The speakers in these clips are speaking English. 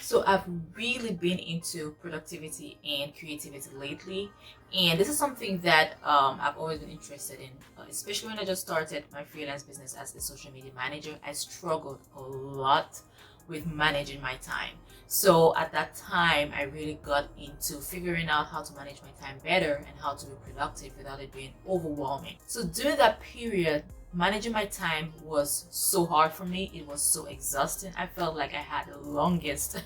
So I've really been into productivity and creativity lately, and this is something that I've always been interested in, especially when I just started my freelance business as a social media manager. I struggled a lot with managing my time. So at that time, I really got into figuring out how to manage my time better and how to be productive without it being overwhelming. So during that period, managing my time was so hard for me. It was so exhausting. I felt like I had the longest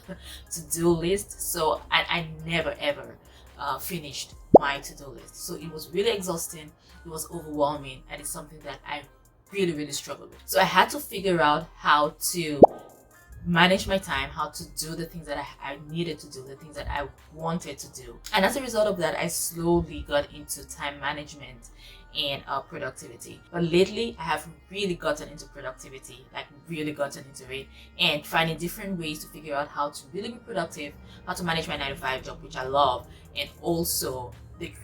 to-do list. So I never ever finished my to-do list. So it was really exhausting. It was overwhelming, and it's something that I really struggled with. So I had to figure out how to manage my time, how to do the things that I needed to do, the things that I wanted to do. And as a result of that, I slowly got into time management and productivity. But lately, I have really gotten into productivity, like really gotten into it, and finding different ways to figure out how to really be productive, how to manage my 9 to 5 job, which I love, and also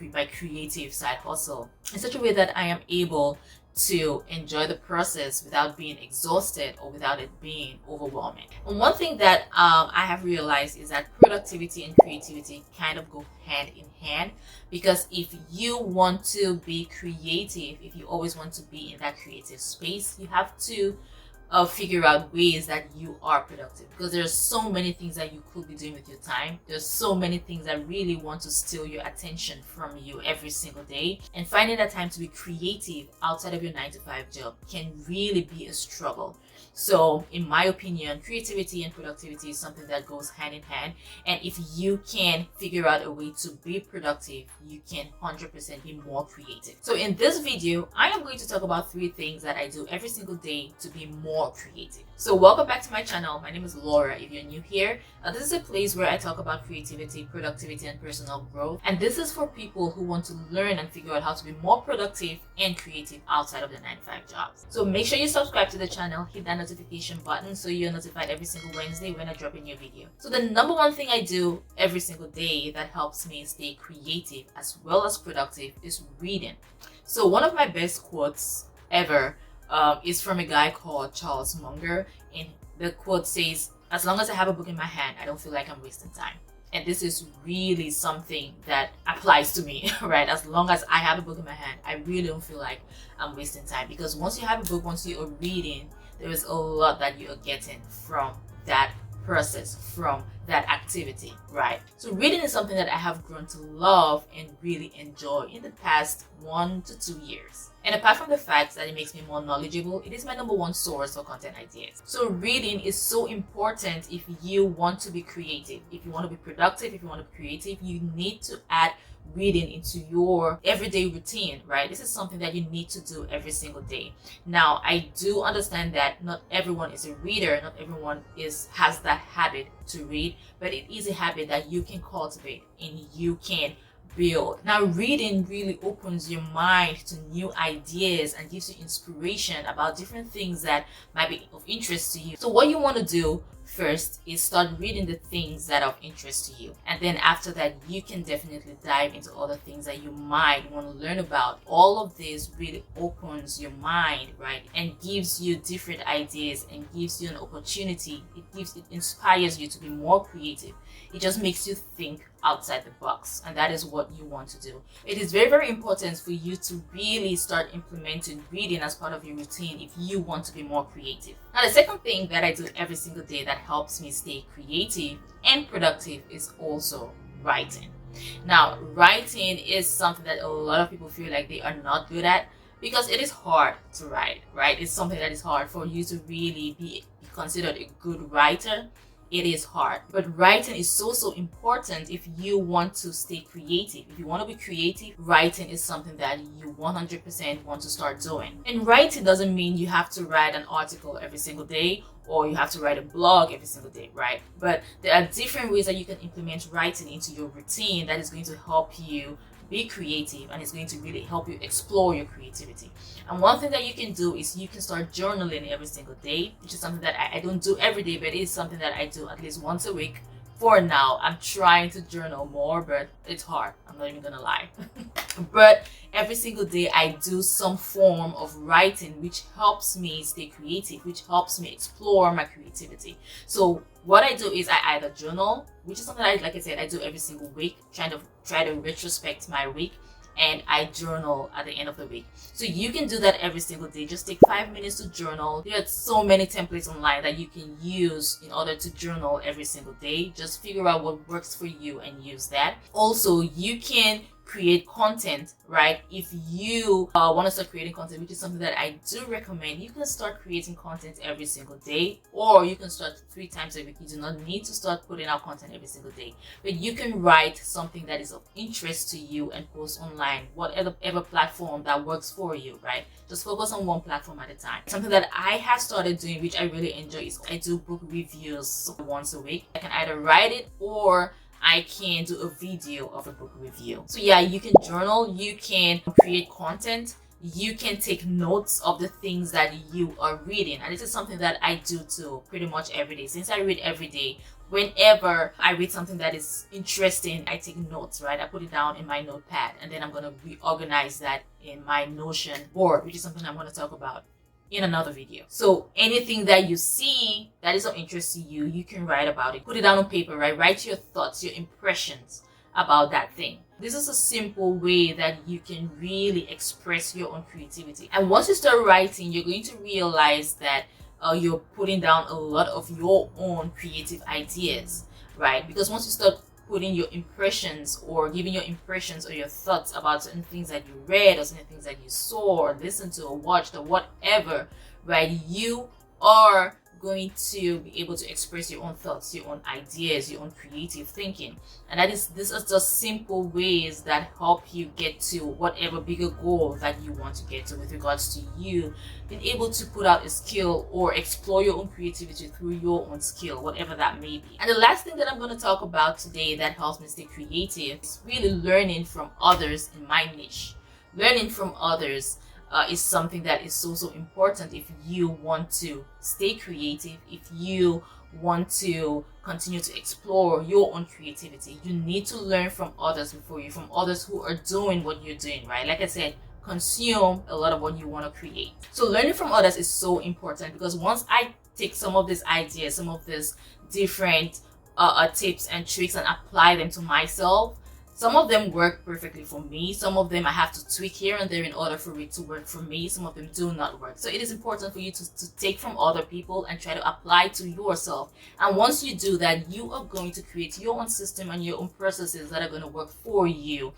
my creative side hustle in such a way that I am able to enjoy the process without being exhausted or without it being overwhelming. And one thing that I have realized is that productivity and creativity kind of go hand in hand, because if you want to be creative, if you always want to be in that creative space, you have to figure out ways that you are productive, because there's so many things that you could be doing with your time. There's so many things that really want to steal your attention from you every single day, and finding that time to be creative outside of your 9 to 5 job can really be a struggle. So in my opinion, creativity and productivity is something that goes hand in hand, and if you can figure out a way to be productive, you can 100% be more creative. So in this video, I am going to talk about 3 things that I do every single day to be more creative. So welcome back to my channel. My name is Laura. If you're new here, this is a place where I talk about creativity, productivity, and personal growth. And this is for people who want to learn and figure out how to be more productive and creative outside of the 9 to 5 jobs. So make sure you subscribe to the channel, hit that notification button so you're notified every single Wednesday when I drop a new video. So the number one thing I do every single day that helps me stay creative as well as productive is reading. So one of my best quotes ever is from a guy called Charles Munger, and the quote says, "As long as I have a book in my hand, I don't feel like I'm wasting time." And this is really something that applies to me, right? As long as I have a book in my hand, I really don't feel like I'm wasting time, because once you have a book, once you are reading, there is a lot that you are getting from that process, from that activity, right? So reading is something that I have grown to love and really enjoy in the past 1 to 2 years. And apart from the fact that it makes me more knowledgeable, it is my number one source for content ideas. So reading is so important if you want to be creative. If you want to be productive, if you want to be creative, you need to add reading into your everyday routine, right? This is something that you need to do every single day. Now, I do understand that not everyone is a reader, not everyone has that habit to read, but it is a habit that you can cultivate and you can build. Now, reading really opens your mind to new ideas and gives you inspiration about different things that might be of interest to you. So what you want to do first is start reading the things that are of interest to you, and then after that you can definitely dive into other things that you might want to learn about. All of this really opens your mind, right, and gives you different ideas and gives you an opportunity. It inspires you to be more creative. It just makes you think outside the box, and that is what you want to do. It is very important for you to really start implementing reading as part of your routine if you want to be more creative. Now, the second thing that I do every single day that helps me stay creative and productive is also writing. Now, writing is something that a lot of people feel like they are not good at, because it is hard to write, right? It's something that is hard for you to really be considered a good writer. It is hard, but writing is so important if you want to stay creative. If you want to be creative, writing is something that you 100% want to start doing. And writing doesn't mean you have to write an article every single day or you have to write a blog every single day, right? But there are different ways that you can implement writing into your routine that is going to help you be creative, and it's going to really help you explore your creativity. And one thing that you can do is you can start journaling every single day, which is something that I don't do every day, but it is something that I do at least once a week. For now, I'm trying to journal more, but it's hard. I'm not even gonna lie. But every single day I do some form of writing, which helps me stay creative, which helps me explore my creativity. So what I do is I either journal, which is something like I said, I do every single week, try to retrospect my week, and I journal at the end of the week. So you can do that every single day. Just take 5 minutes to journal. There are so many templates online that you can use in order to journal every single day. Just figure out what works for you and use that. Also, you can create content, right? If you want to start creating content, which is something that I do recommend, you can start creating content every single day, or you can start 3 times a week. You do not need to start putting out content every single day, but you can write something that is of interest to you and post online, whatever platform that works for you, right? Just focus on one platform at a time. Something that I have started doing, which I really enjoy, is I do book reviews once a week. I can either write it or I can do a video of a book review. So yeah, you can journal, you can create content, you can take notes of the things that you are reading. And this is something that I do too, pretty much every day. Since I read every day, whenever I read something that is interesting, I take notes, right? I put it down in my notepad, and then I'm going to reorganize that in my Notion board, which is something I'm going to talk about in another video. So anything that you see that is of interest to you, you can write about it. Put it down on paper, right? Write your thoughts, your impressions about that thing. This is a simple way that you can really express your own creativity. And once you start writing, you're going to realize that you're putting down a lot of your own creative ideas, right? Because once you start putting your impressions or giving your impressions or your thoughts about certain things that you read or certain things that you saw or listened to or watched or whatever, right, you are going to be able to express your own thoughts, your own ideas, your own creative thinking. And these are just simple ways that help you get to whatever bigger goal that you want to get to with regards to you being able to put out a skill or explore your own creativity through your own skill, whatever that may be. And the last thing that I'm going to talk about today that helps me stay creative is really learning from others in my niche. Learning from others is something that is so important if you want to stay creative, if you want to continue to explore your own creativity. You need to learn from others from others who are doing what you're doing, right? Like I said, consume a lot of what you want to create. So learning from others is so important, because once I take some of these ideas, some of these different tips and tricks and apply them to myself, some of them work perfectly for me. Some of them I have to tweak here and there in order for it to work for me. Some of them do not work. So it is important for you to take from other people and try to apply to yourself. And once you do that, you are going to create your own system and your own processes that are going to work for you.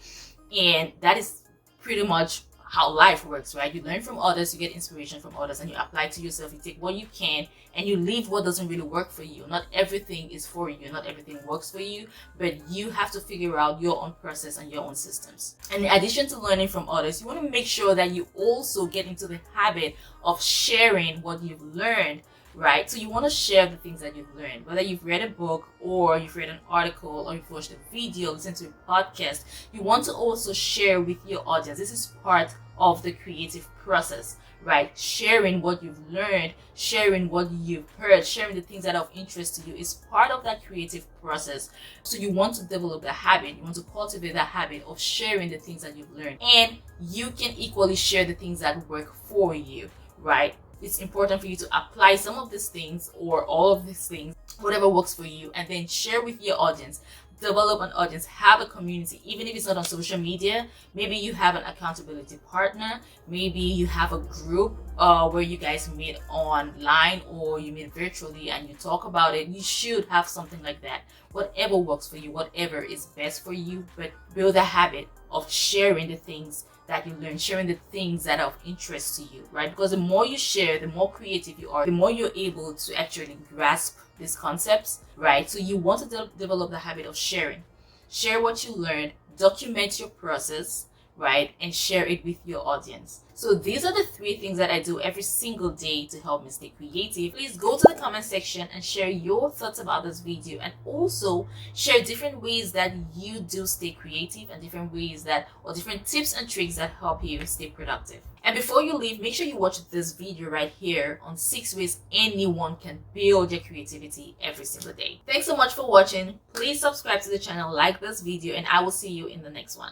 And that is pretty much how life works, right? You learn from others, you get inspiration from others, and you apply it to yourself. You take what you can and you leave what doesn't really work for you. Not everything is for you, not everything works for you, but you have to figure out your own process and your own systems. And in addition to learning from others, you want to make sure that you also get into the habit of sharing what you've learned, right? So you want to share the things that you've learned, whether you've read a book or you've read an article or you've watched a video, listened to a podcast. You want to also share with your audience. This is part of the creative process, right? Sharing what you've learned, sharing what you've heard, sharing the things that are of interest to you is part of that creative process. So you want to develop the habit, you want to cultivate that habit of sharing the things that you've learned. And you can equally share the things that work for you, right? It's important for you to apply some of these things or all of these things, whatever works for you, and then share with your audience. Develop an audience, have a community, even if it's not on social media. Maybe you have an accountability partner, maybe you have a group where you guys meet online or you meet virtually and you talk about it. You should have something like that. Whatever works for you, whatever is best for you, but build a habit of sharing the things that you learn, sharing the things that are of interest to you, right? Because the more you share, the more creative you are, the more you're able to actually grasp these concepts, right? So you want to develop the habit of sharing. Share what you learned, document your process, right? And share it with your audience. So these are the 3 things that I do every single day to help me stay creative. Please go to the comment section and share your thoughts about this video, and also share different ways that you do stay creative and different ways that, or different tips and tricks that help you stay productive. And before you leave, make sure you watch this video right here on 6 ways anyone can build their creativity every single day. Thanks so much for watching. Please subscribe to the channel, like this video, and I will see you in the next one.